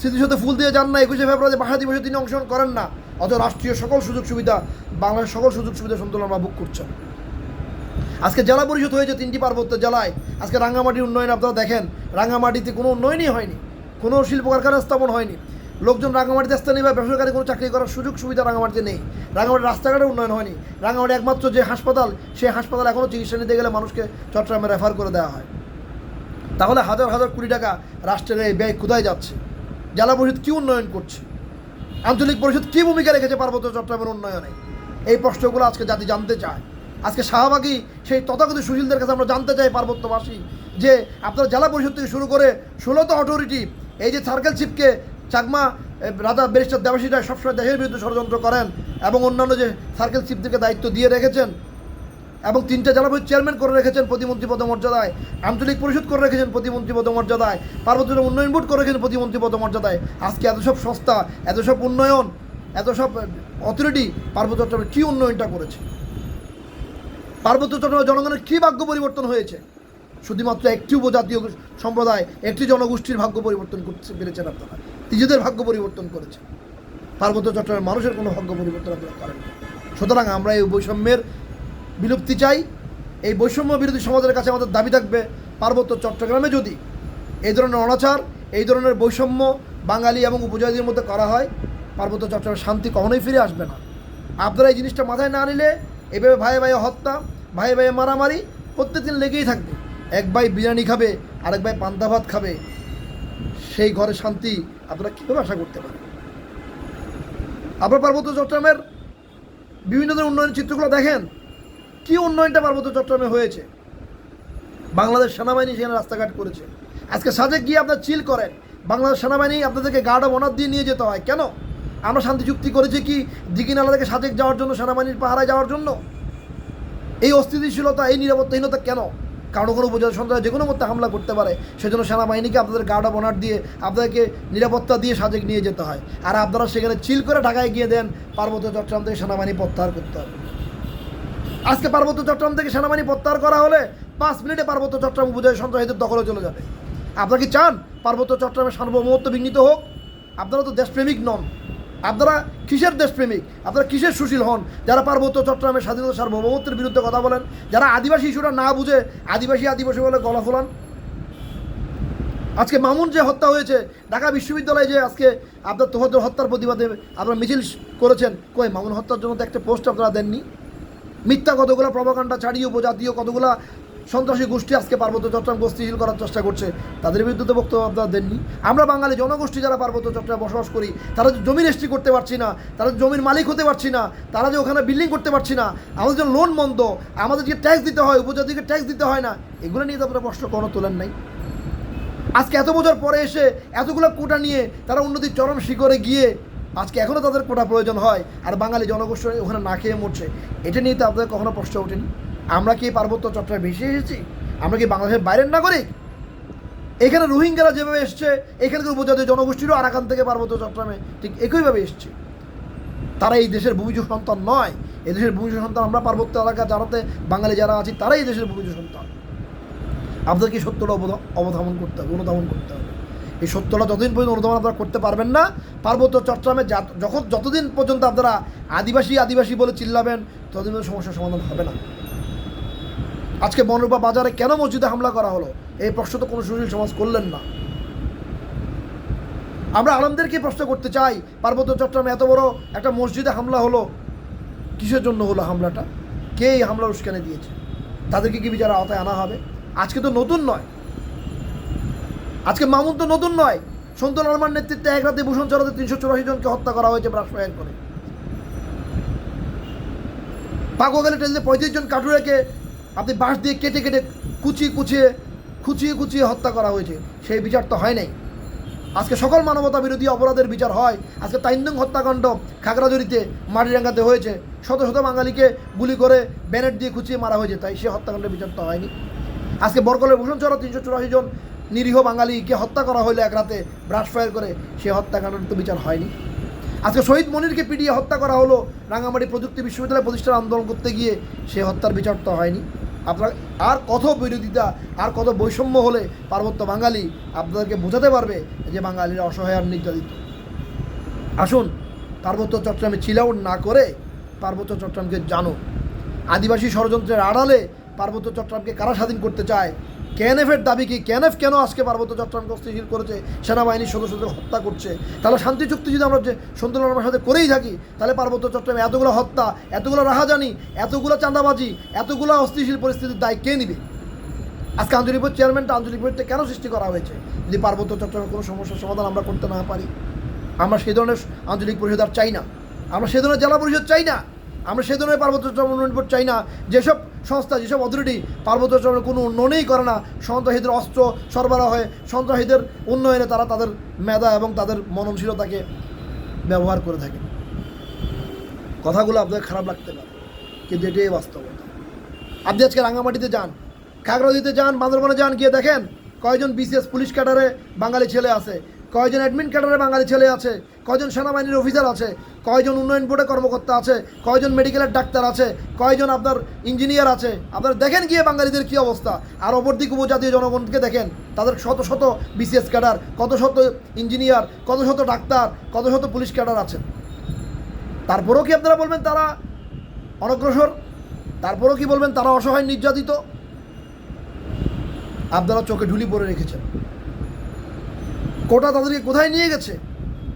Speaker 1: স্মৃতিসৌধে ফুল দিয়ে যান না, 21শে ফেব্রুয়ারি ভাষা দিবসে তিনি অংশগ্রহণ করেন না, অথচ রাষ্ট্রীয় সকল সুযোগ সুবিধা, বাংলাদেশের সকল সুযোগ সুবিধা সন্তু লারমা বুক করছেন। আজকে জেলা পরিষদ হয়েছে 3টি পার্বত্য জেলায়। আজকে রাঙ্গামাটির উন্নয়ন আপনারা দেখেন, রাঙ্গামাটিতে কোনো উন্নয়নই হয়নি, কোনো শিল্প কারখানা স্থাপন হয়নি। লোকজন রাঙ্গামাটিতে স্থানীয় বা বেসরকারি কোনো চাকরি করার সুযোগ সুবিধা রাঙ্গামাটিতে নেই। রাঙ্গামাটির রাস্তাঘাটের উন্নয়ন হয়নি। রাঙ্গামাটি একমাত্র যে হাসপাতাল, সেই হাসপাতাল এখনও চিকিৎসা নিতে গেলে মানুষকে চট্টগ্রামে রেফার করে দেওয়া হয়। তাহলে হাজার হাজার কোটি টাকা রাষ্ট্রের এই ব্যয় কোথায় যাচ্ছে? জেলা পরিষদ কী উন্নয়ন করছে? আঞ্চলিক পরিষদ কী ভূমিকা রেখেছে পার্বত্য চট্টগ্রামের উন্নয়নে? এই প্রশ্নগুলো আজকে জাতি জানতে চায়। আজকে শাহবাগী সেই তথাকথিত সুশীলদের কাছে আমরা জানতে চাই পার্বত্যবাসী, যে আপনারা জেলা পরিষদ থেকে শুরু করে 16টা অথরিটি, এই যে সার্কেল চিফকে চাকমা রাজা ব্যারিস্টার দেবাশিস রায় সবসময় দেশের বিরুদ্ধে ষড়যন্ত্র করেন, এবং অন্যান্য যে সার্কেল চিফদেরকে দায়িত্ব দিয়ে রেখেছেন, এবং 3টে জেলা পরিষদ চেয়ারম্যান করে রেখেছেন প্রতিমন্ত্রী পদমর্যাদায়, আঞ্চলিক পরিষদ করে রেখেছেন প্রতিমন্ত্রী পদমর্যাদায়, পার্বত্য উন্নয়ন বোর্ড করে রেখেছেন প্রতিমন্ত্রী পদমর্যাদায়। আজকে এত সব সংস্থা, এত সব উন্নয়ন, এত সব অথরিটি পার্বত্য চট্টগ্রামে কী উন্নয়নটা করেছে? পার্বত্য চট্টগ্রামের জনগণের কী ভাগ্য পরিবর্তন হয়েছে? শুধুমাত্র একটি উপজাতীয় সম্প্রদায়, একটি জনগোষ্ঠীর ভাগ্য পরিবর্তন করতে পেরেছেন আপনারা, নিজেদের ভাগ্য পরিবর্তন করেছেন। পার্বত্য চট্টগ্রামের মানুষের কোনো ভাগ্য পরিবর্তন আপনারা করেন। সুতরাং আমরা এই বৈষম্যের বিলুপ্তি চাই। এই বৈষম্য বিরোধী সমাজের কাছে আমাদের দাবি থাকবে, পার্বত্য চট্টগ্রামে যদি এই ধরনের অনাচার, এই ধরনের বৈষম্য বাঙালি এবং উপজাতির মধ্যে করা হয়, পার্বত্য চট্টগ্রামের শান্তি কখনোই ফিরে আসবে না। আপনারা এই জিনিসটা মাথায় না নিলে এভাবে ভাইয়ে ভাইয়ে হত্যা, ভাইয়ে ভাইয়ে মারামারি প্রত্যেকদিন লেগেই থাকবে। এক ভাই বিরিয়ানি খাবে, আরেক ভাই পান্তা ভাত খাবে, সেই ঘরে শান্তি আপনারা কীভাবে আশা করতে পারেন? আপনার পার্বত্য চট্টগ্রামের বিভিন্ন ধরনের উন্নয়ন চিত্রগুলো দেখেন, কী উন্নয়নটা পার্বত্য চট্টগ্রামে হয়েছে। বাংলাদেশ সেনাবাহিনী সেখানে রাস্তাঘাট করেছে। আজকে সাজেক গিয়ে আপনার চিল করেন, বাংলাদেশ সেনাবাহিনী আপনাদেরকে গার্ড অফ অনার দিয়ে নিয়ে যেতে হয় কেন? আমরা শান্তি চুক্তি করেছি কি দিঘিনালা থেকে সাজেক যাওয়ার জন্য, সেনাবাহিনীর পাহারায় যাওয়ার জন্য? এই অস্থিতিশীলতা, এই নিরাপত্তাহীনতা কেন? কারণ কোনো উপজাতি সন্ত্রাস যে কোনো মধ্যে হামলা করতে পারে, সেজন্য সেনাবাহিনীকে আপনাদের গার্ড অফ অনার দিয়ে, আপনাদেরকে নিরাপত্তা দিয়ে সাজেক নিয়ে যেতে হয়। আর আপনারা সেখানে চিল করে ঢাকায় গিয়ে দেন পার্বত্য চট্টগ্রাম থেকে সেনাবাহিনী প্রত্যাহার করতে হবে। আজকে পার্বত্য চট্টগ্রাম থেকে সেনাবাহিনী প্রত্যাহার করা হলে 5 মিনিটে পার্বত্য চট্টগ্রাম উপজাতি সন্ত্রাসীদের দখলে চলে যাবে। আপনারা কি চান পার্বত্য চট্টগ্রামের সার্বভৌমত্ব বিঘ্নিত হোক? আপনারা তো দেশপ্রেমিক নন। আপনারা কিসের দেশপ্রেমিক? আপনারা কিসের সুশীল হন যারা পার্বত্য চট্টগ্রামের স্বাধীনতা সার্বভৌমত্বের বিরুদ্ধে কথা বলেন, যারা আদিবাসী ইস্যুটা না বুঝে আদিবাসী বলে গলা ফোলান? আজকে মামুন যে হত্যা হয়েছে, ঢাকা বিশ্ববিদ্যালয়ে যে আজকে আপনার তোফাজ্জল হত্যার প্রতিবাদে আপনারা মিছিল করেছেন, কই মামুন হত্যার জন্য তো একটা পোস্ট আপনারা দেননি? মিথ্যা কতগুলো প্রভাকাণ্ডা ছাড়িয়ে উপজাতীয় কতগুলা সন্ত্রাসী গোষ্ঠী আজকে পার্বত্য চট্টগ্রাম গোষ্ঠীশীল করার চেষ্টা করছে, তাদের বিরুদ্ধে তো বক্তব্য আপনারা দেননি। আমরা বাঙালি জনগোষ্ঠী যারা পার্বত্য চট্টগ্রামে বসবাস করি, তারা যে জমি রেজিস্ট্রি করতে পারছি না, তারা জমির মালিক হতে পারছি না, তারা যে ওখানে বিল্ডিং করতে পারছি না, আমাদের যে লোন বন্ধ, আমাদেরকে ট্যাক্স দিতে হয়, উপজাতিকে ট্যাক্স দিতে হয় না, এগুলো নিয়ে তো আপনারা প্রশ্ন কোনো তোলেন নাই। আজকে এত বছর পরে এসে এতগুলো কোটা নিয়ে তারা উন্নতির চরম শিখরে গিয়ে আজকে এখনও তাদের কোটা প্রয়োজন হয়, আর বাঙালি জনগোষ্ঠী ওখানে না খেয়ে মরছে। এটা নিয়ে তো আপনাদের কখনো প্রশ্ন ওঠেনি। আমরা কি পার্বত্য চট্টগ্রামে ভেসে এসেছি? আমরা কি বাংলাদেশের বাইরের নাগরিক? এখানে রোহিঙ্গারা যেভাবে এসছে, এখানকার উপজাতীয় জনগোষ্ঠীরও আরাকান থেকে পার্বত্য চট্টগ্রামে ঠিক একইভাবে এসছে। তারা এই দেশের ভূমিজ সন্তান নয়। এই দেশের ভূমিজ সন্তান আমরা পার্বত্য এলাকা যারাতে বাঙালি যারা আছি, তারাই এই দেশের ভূমিজ সন্তান। আপনাদেরকে সত্যটা অনুধাবন করতে হবে। এই সত্যটা যতদিন পর্যন্ত অনুধাবন আপনারা করতে পারবেন না, পার্বত্য চট্টগ্রামে যতদিন পর্যন্ত আপনারা আদিবাসী বলে চিল্লাবেন, ততদিন পর্যন্ত সমস্যার সমাধান হবে না। আজকে বনরূপা বাজারে কেন মসজিদে হামলা করা হলো, এই প্রশ্ন তো কোনো সুশীল সমাজ করলেন না। আমরা আলমদেরকে প্রশ্ন করতে চাই, পার্বত্য চট্টগ্রামে এত বড় একটা মসজিদে হামলা হলো, কিসের জন্য হলো হামলাটা? কে এই হামলা উস্কানি দিয়েছে? তাদেরকে কি বিচার আওতায় আনা হবে? আজকে তো নতুন নয়, আজকে মামুন তো নতুন নয়, সন্তু লারমার নেতৃত্বে এক রাতে ভূষণ চরাতে 384 জনকে হত্যা করা হয়েছে ব্রাশ ফায়ার করে। পাকুয়াখালী ট্রেনে 35 জন কাঠুরেকে আপনি বাঁশ দিয়ে কেটে কেটে খুঁচিয়ে হত্যা করা হয়েছে, সেই বিচার তো হয় নাই। আজকে সকল মানবতা বিরোধী অপরাধের বিচার হয়। আজকে তাইন্দং হত্যাকাণ্ড খাগড়াঝড়িতে মাটিরাঙ্গাতে হয়েছে, শত শত বাঙালিকে গুলি করে ব্যানেট দিয়ে খুঁচিয়ে মারা হয়েছে, তাই সে হত্যাকাণ্ডের বিচার তো হয়নি। আজকে বরকলের ভূষণ চরা 384 জন নিরীহ বাঙালিকে হত্যা করা হলো এক রাতে ব্রাশ ফায়ার করে, সে হত্যাকাণ্ডের তো বিচার হয়নি। আজকে শহীদ মনিরকে পিটিয়ে হত্যা করা হলো রাঙামাটি প্রযুক্তি বিশ্ববিদ্যালয় প্রতিষ্ঠার আন্দোলন করতে গিয়ে, সে হত্যার বিচার তো হয়নি। আপনার আর কত বিরোধিতা, আর কত বৈষম্য হলে পার্বত্য বাঙালি আপনাদেরকে বোঝাতে পারবে যে বাঙালিরা অসহায় আর নির্যাতিত। আসুন পার্বত্য চট্টগ্রামে চিল আউট না করে পার্বত্য চট্টগ্রামকে জানো। আদিবাসী ষড়যন্ত্রের আড়ালে পার্বত্য চট্টগ্রামকে কারা স্বাধীন করতে চায়? কেএনএফের দাবি কি? কেএনএফ কেন আজকে পার্বত্য চট্টগ্রামকে অস্থিতিশীল করেছে, সেনাবাহিনীর সদস্যদের হত্যা করছে? তাহলে শান্তি চুক্তি যদি আমরা যে সন্তু লারমার সাথে করেই থাকি, তাহলে পার্বত্য চট্টগ্রামে এতগুলো হত্যা, এতগুলো রাহাজানি, এতগুলো চাঁদাবাজি, এতগুলো অস্থিতিশীল পরিস্থিতির দায় কে নিবে? আজকে আঞ্চলিক বোর্ড চেয়ারম্যানটা আঞ্চলিক বোর্ডটা কেন সৃষ্টি করা হয়েছে? যদি পার্বত্য চট্টগ্রামের কোনো সমস্যার সমাধান আমরা করতে না পারি। আমরা সেই ধরনের আঞ্চলিক পরিষদ আর চাই না, আমরা সেই ধরনের জেলা পরিষদ চাই না, আমরা সেই ধরনের পার্বত্য চট্টগ্রাম উন্নয়ন বোর্ড চাই না যেসব সংস্থা, যেসব অথরিটি পার্বত্য চট্টগ্রামের কোনো উন্নয়নই করে না, সন্ত্রাসীদের অস্ত্র সরবরাহ হয়ে সন্ত্রাসীদের উন্নয়নে তারা তাদের মেধা এবং তাদের মননশীলতাকে ব্যবহার করে থাকে। কথাগুলো আপনাদের খারাপ লাগতে পারে, কিন্তু এটাই বাস্তবতা। আপনি আজকে রাঙামাটিতে যান, খাগড়াছড়িতে যান, বান্দরবানে যান, গিয়ে দেখেন কয়জন বিসিএস পুলিশ ক্যাডারে বাঙালি ছেলে আছে, কয়জন অ্যাডমিন ক্যাডারে বাঙালি ছেলে আছে, কয়জন সেনাবাহিনীর অফিসার আছে, কয়জন উন্নয়ন বোর্ডে কর্মকর্তা আছে, কয়জন মেডিকেলের ডাক্তার আছে, কয়জন আপনার ইঞ্জিনিয়ার আছে। আপনারা দেখেন গিয়ে বাঙালিদের কী অবস্থা। আর অপরদিকে উপজাতীয় জনগণকে দেখেন, তাদের শত শত বিসিএস ক্যাডার, কত শত ইঞ্জিনিয়ার, কত শত ডাক্তার, কত শত পুলিশ ক্যাডার আছে। তারপরেও কি আপনারা বলবেন তারা অনগ্রসর? তারপরেও কি বলবেন তারা অসহায় নির্যাতিত? আপনারা চোখে ঢুলি পরে রেখেছেন। কোটা তাদেরকে কোথায় নিয়ে গেছে?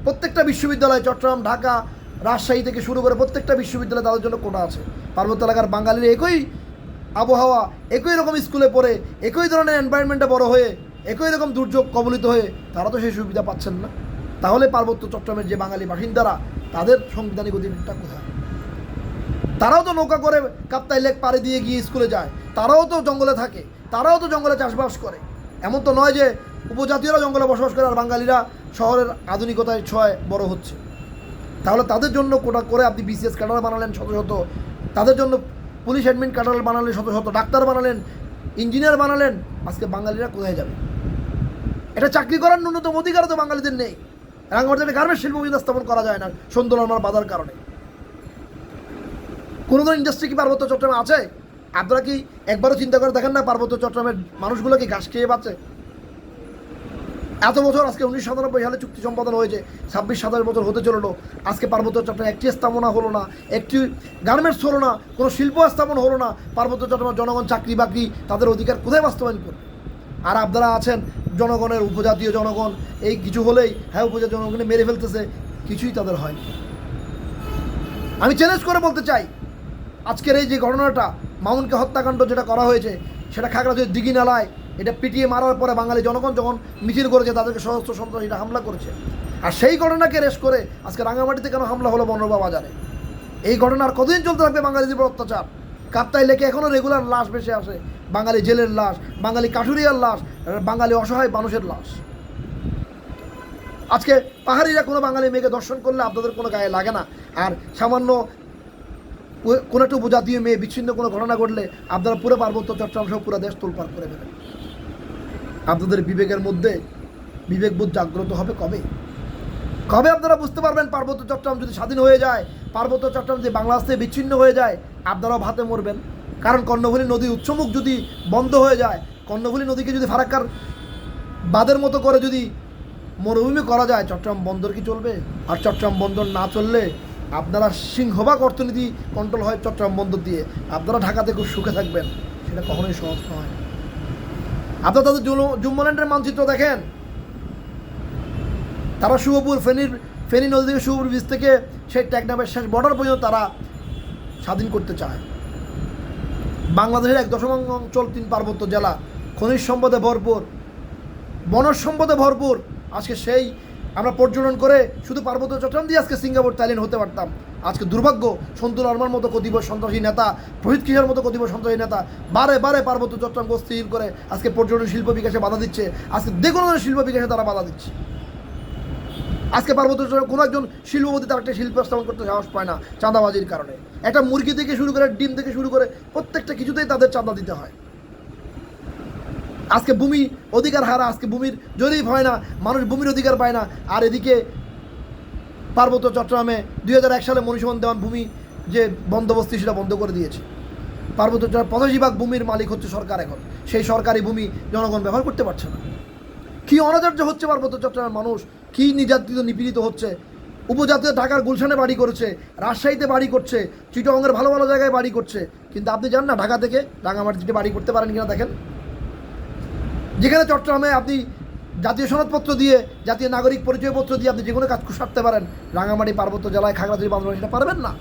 Speaker 1: প্রত্যেকটা বিশ্ববিদ্যালয়, চট্টগ্রাম, ঢাকা, রাজশাহী থেকে শুরু করে প্রত্যেকটা বিশ্ববিদ্যালয়ে তাদের জন্য কোটা আছে। পার্বত্য এলাকার বাঙালির একই আবহাওয়া, একই রকম স্কুলে পড়ে, একই ধরনের এনভায়রনমেন্টে বড় হয়ে, একই রকম দুর্যোগ কবলিত হয়ে তারা তো সেই সুবিধা পাচ্ছেন না। তাহলে পার্বত্য চট্টগ্রামের যে বাঙালি বাসিন্দারা, তাদের সাংবিধানিক অধিকারটা কোথায়? তারাও তো নৌকা করে কাপ্তাই লেক পাড়ে দিয়ে গিয়ে স্কুলে যায়, তারাও তো জঙ্গলে থাকে, তারাও তো জঙ্গলে চাষবাস করে। এমন তো নয় যে উপজাতীয়রা জঙ্গলে বসবাস করে আর বাঙালিরা শহরের আধুনিকতায় ছোঁয়ায় বড় হচ্ছে। তাহলে তাদের জন্য কোটা করে আপনি বিসিএস ক্যাডার বানালেন শত শত, তাদের জন্য পুলিশ অ্যাডমিন ক্যাডার বানালেন শত শত, ডাক্তার বানালেন, ইঞ্জিনিয়ার বানালেন। আজকে বাঙালিরা কোথায় যাবে? এটা চাকরি করার ন্যূনতম অধিকার তো বাঙালিদের নেই। রাঙামাটিতে গার্মেন্টস শিল্প স্থাপন করা যায় না সন্তু লারমার বাধার কারণে। কোনো ধরনের ইন্ডাস্ট্রি কি পার্বত্য চট্টগ্রামে আছে? আপনারা কি একবারও চিন্তা করে দেখেন না পার্বত্য চট্টগ্রামের মানুষগুলো কি ঘাস খেয়ে বাঁচে? এত বছর, আজকে 1997 সালে চুক্তি সম্পাদন হয়েছে, 26-27 বছর হতে চললো, আজকে পার্বত্য চট্টগ্রামে একটি স্থাপনা হলো না, একটি গার্মেন্টস হলো না, কোনো শিল্প স্থাপন হলো না। পার্বত্য চট্টগ্রামের জনগণ চাকরি বাকরি, তাদের অধিকার কোথায় বাস্তবায়ন করবে? আর আপনারা আছেন জনগণের, উপজাতীয় জনগণ এই কিছু হলেই হ্যাঁ উপজাতীয় জনগণকে মেরে ফেলতেছে, কিছুই তাদের হয়নি। আমি চ্যালেঞ্জ করে বলতে চাই, আজকের এই যে ঘটনাটা, মামুনকে হত্যাকাণ্ড যেটা করা হয়েছে, সেটা খাগড়াছড়ির দিঘি নালায় এটা পিটিয়ে মারার পরে বাঙালি জনগণ যখন মিছিল করেছে, তাদেরকে সশস্ত্র সন্ত্রাসীরা হামলা করেছে। আর সেই ঘটনাকে রেশ করে আজকে রাঙামাটিতে কেন হামলা হলো বনরূপা বাজারে? এই ঘটনা আর কতদিন চলতে থাকবে? বাঙালিদের উপর অত্যাচার। কাপ্তাই লেকে এখনও রেগুলার লাশ ভেসে আসে, বাঙালি জেলের লাশ, বাঙালি কাঠুরিয়ার লাশ, বাঙালি অসহায় মানুষের লাশ। আজকে পাহাড়িরা কোনো বাঙালি মেয়েকে দর্শন করলে আপনাদের কোনো গায়ে লাগে না, আর সামান্য কোনো একটা উপজাতীয় মেয়ে বিচ্ছিন্ন কোনো ঘটনা ঘটলে আপনারা পুরো পার্বত্য চট্টগ্রাম সহ পুরো দেশ তোলপাড় করে দেবেন। আপনাদের বিবেকের মধ্যে বিবেকবোধ জাগ্রত হবে কবে? কবে আপনারা বুঝতে পারবেন পার্বত্য চট্টগ্রাম যদি স্বাধীন হয়ে যায়, পার্বত্য চট্টগ্রাম যদি বাংলাদেশ থেকে বিচ্ছিন্ন হয়ে যায়, আপনারাও ভাতে মরবেন। কারণ কর্ণফুলী নদী উৎসমুখ যদি বন্ধ হয়ে যায়, কর্ণফুলী নদীকে যদি ফারাক্কার বাঁধের মতো করে যদি মরুভূমি করা যায়, চট্টগ্রাম বন্দর কি চলবে? আর চট্টগ্রাম বন্দর না চললে আপনারা সিংহভাগ অর্থনীতি কন্ট্রোল হয় চট্টগ্রাম বন্দর দিয়ে, আপনারা ঢাকাতে খুব সুখে থাকবেন, সেটা কখনোই সহজ নয়। আপনারা তাদের জুম্মাল্যান্ডের মানচিত্র দেখেন, তারা শুভপুর ফেনী নদী থেকে শুভপুর বীজ থেকে সেই টেকনাফের শেষ বর্ডার পর্যন্ত তারা স্বাধীন করতে চায়। বাংলাদেশের 1 দশমাংশ অঞ্চল 3 পার্বত্য জেলা, খনিজ সম্পদে ভরপুর, বনজ সম্পদে ভরপুর। আজকে সেই আমরা পর্যটন করে শুধু পার্বত্য চট্টগ্রাম দিয়ে আজকে সিঙ্গাপুর থাইল্যান্ড হতে পারতাম। আজকে দুর্ভাগ্য সন্তুল আরমার মতো কতিপয় সন্ত্রাসী নেতা, রোহিত কিশোর মতো কতিপয় সন্ত্রাসী নেতা বারে বারে পার্বত্য চট্টগ্রামকে অস্থির করে আজকে পর্যটন শিল্প বিকাশে বাধা দিচ্ছে। আজকে যে কোনো ধরনের শিল্প বিকাশে তারা বাধা দিচ্ছে। আজকে পার্বত্য চট্টগ্রাম কোনো একজন শিল্পপতি তার একটা শিল্প স্থাপন করতে সাহস পায় না চাঁদাবাজির কারণে। একটা মুরগি থেকে শুরু করে ডিম থেকে শুরু করে প্রত্যেকটা কিছুতেই তাদের চাঁদা দিতে হয়। আজকে ভূমি অধিকার হারা, আজকে ভূমির জরিপ হয় না, মানুষ ভূমির অধিকার পায় না। আর এদিকে পার্বত্য চট্টগ্রামে 2001 সালে মনীষমোহন দেওয়ান ভূমি যে বন্দোবস্তি সেটা বন্ধ করে দিয়েছে। পার্বত্য চট্টগ্রাম 85% ভূমির মালিক হচ্ছে সরকার। এখন সেই সরকারি ভূমি জনগণ ব্যবহার করতে পারছে না। কী অনাচার্য হচ্ছে পার্বত্য চট্টগ্রামের মানুষ, কী নির্যাতিত নিপীড়িত হচ্ছে। উপজাতীয় ঢাকার গুলশানে বাড়ি করেছে, রাজশাহীতে বাড়ি করছে, চিটাগংয়ের ভালো ভালো জায়গায় বাড়ি করছে। কিন্তু আপনি জান না ঢাকা থেকে রাঙামাটিতে বাড়ি করতে পারেন কিনা দেখেন। যেখানে চট্টগ্রামে আপনি জাতীয় সনদপত্র দিয়ে, জাতীয় নাগরিক পরিচয়পত্র দিয়ে আপনি যে কোনো কাজ সারতে পারেন, রাঙামাটি পার্বত্য জেলায় খাগড়াছড়ি বান্দরবান সেটা পারবেন না।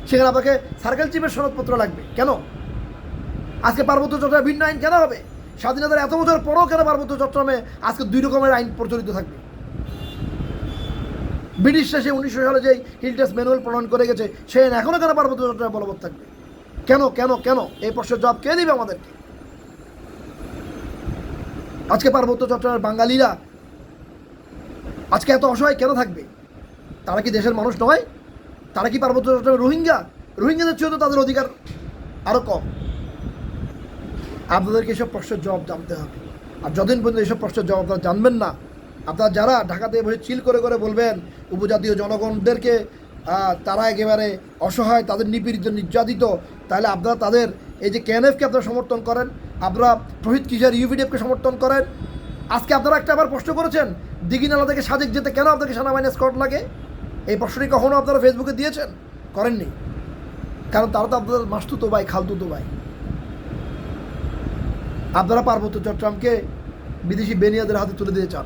Speaker 1: সেখানে আপনাকে সার্কেল চিফের সনদপত্র লাগবে। কেন আজকে পার্বত্য চট্টগ্রামে ভিন্ন আইন কেন হবে? স্বাধীনতার এত বছর পরও কেন পার্বত্য চট্টগ্রামে আজকে 2 রকমের আইন প্রচলিত থাকবে? ব্রিটিশ শেষে 1900 সালে যেই হিলটেস ম্যানুয়াল প্রণয়ন করে গেছে সে আইন এখনও কেন পার্বত্য চট্টগ্রামে বলবৎ থাকবে? কেন কেন কেন? এই প্রশ্নের জবাব কে দিবে আমাদেরকে? আজকে পার্বত্য চট্টগ্রামের বাঙালিরা আজকে এত অসহায় কেন থাকবে? তারা কি দেশের মানুষ নয়? তারা কি পার্বত্য চট্টগ্রামের রোহিঙ্গা? রোহিঙ্গাদের চেয়েও তো তাদের অধিকার আরও কম। আপনাদেরকে এসব প্রশ্নের জবাব জানতে হবে। আর যতদিন পর্যন্ত এইসব প্রশ্নের জবাব আপনারা জানবেন না, আপনারা যারা ঢাকাতে বসে চিল করে করে বলবেন উপজাতীয় জনগণদেরকে তারা একেবারে অসহায়, তাদের নিপীড়িত নির্যাতিত, তাহলে আপনারা তাদের এই যে কেএনএফকে আপনারা সমর্থন করেন, আপনারা রোহিত কিশোর ইউপিডিএফকে সমর্থন করেন। আজকে আপনারা একটা আবার প্রশ্ন করেছেন দিঘিনালা থেকে সাজেক যেতে কেন আপনাকে সেনাবাহিনী স্কট লাগে? এই প্রশ্নটি কখনও আপনারা ফেসবুকে দিয়েছেন? করেননি। কারণ তারা তো আপনাদের মাসতুতো ভাই, খালতুতো ভাই। আপনারা পার্বত্য চট্টগ্রামকে বিদেশি বেনিয়াদের হাতে তুলে দিয়ে চান।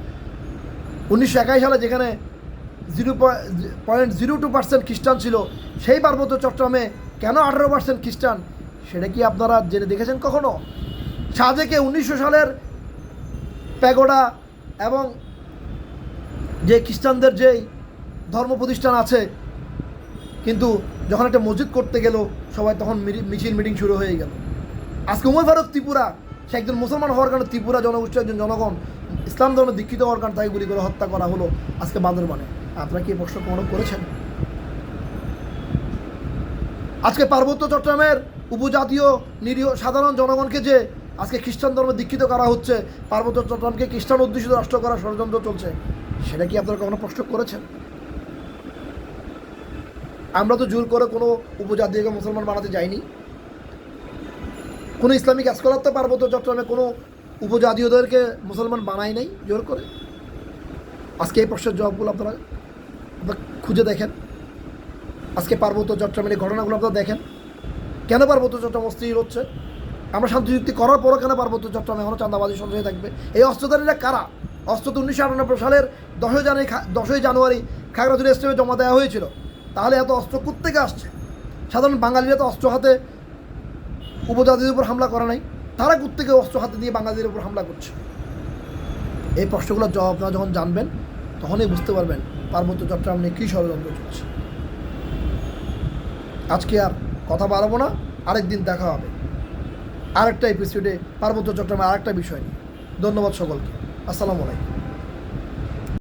Speaker 1: 1921 সালে যেখানে 0.02% খ্রিস্টান ছিল, সেই পার্বত্য চট্টগ্রামে কেন 18% খ্রিস্টান? সেটা কি আপনারা জেনে দেখেছেন কখনো? সাজেকে 1900 সালের প্যাগোডা এবং যে খ্রিস্টানদের যেই ধর্ম প্রতিষ্ঠান আছে, কিন্তু যখন একটা মসজিদ করতে গেল সবাই তখন মিছিল মিটিং শুরু হয়ে গেল। আজকে উমর ফারুক ত্রিপুরা, সে একজন মুসলমান হওয়ার কারণে ত্রিপুরা জনগোষ্ঠীর একজন জনগণ ইসলাম ধর্মে দীক্ষিত হওয়ার কারণে তাকে গুলি করে হত্যা করা হলো আজকে বান্দরবানে। আপনারা কি এই প্রশ্ন কখনো করেছেন? আজকে পার্বত্য চট্টগ্রামের উপজাতীয় নিরীহ সাধারণ জনগণকে যে আজকে খ্রিস্টান ধর্মে দীক্ষিত করা হচ্ছে, পার্বত্য চট্টগ্রামকে খ্রিস্টান অধ্যুষিত রাষ্ট্র করার ষড়যন্ত্র চলছে, সেটা কি আপনারা কখনো প্রশ্ন করেছেন? আমরা তো জোর করে কোনো উপজাতীয়কে মুসলমান বানাতে যাইনি। কোনো ইসলামিক স্কলার তো পার্বত্য চট্টগ্রামে কোনো উপজাতীয়দেরকে মুসলমান বানাই নাই জোর করে। আজকে এই প্রশ্নের জবাবগুলো আপনারা খুঁজে দেখেন। আজকে পার্বত্য চট্টগ্রামের এই ঘটনাগুলো আপনারা দেখেন। কেন পার্বত্য চট্টগ্রাম অস্থির হচ্ছে? আমরা শান্তি চুক্তি করার পরও কেন পার্বত্য চট্টগ্রামে এখনও চাঁদাবাজি সঞ্চয় থাকবে? এই অস্ত্রধারীরা কারা? অস্ত্র তো 1998 সালের 10ই জানুয়ারি খাগড়াছড়ি স্টেশনে জমা দেওয়া হয়েছিল। তাহলে এত অস্ত্র কোত্থেকে আসছে? সাধারণ বাঙালিরা তো অস্ত্র হাতে উপজাতিদের উপর হামলা করে নাই, তারা কোত্থেকে অস্ত্র হাতে দিয়ে বাঙালিদের উপর হামলা করছে? এই প্রশ্নগুলোর জবাব আপনারা যখন জানবেন তখনই বুঝতে পারবেন পার্বত্য চট্টগ্রাম নিয়ে কী ষড়যন্ত্র চলছে। আজকে আর কথা বাড়াবো না, আরেকদিন দেখা হবে আরেকটা এপিসোডে পার্বত্য চট্টগ্রামের আরেকটা বিষয় নিয়ে। ধন্যবাদ সকলকে। আসসালামু আলাইকুম।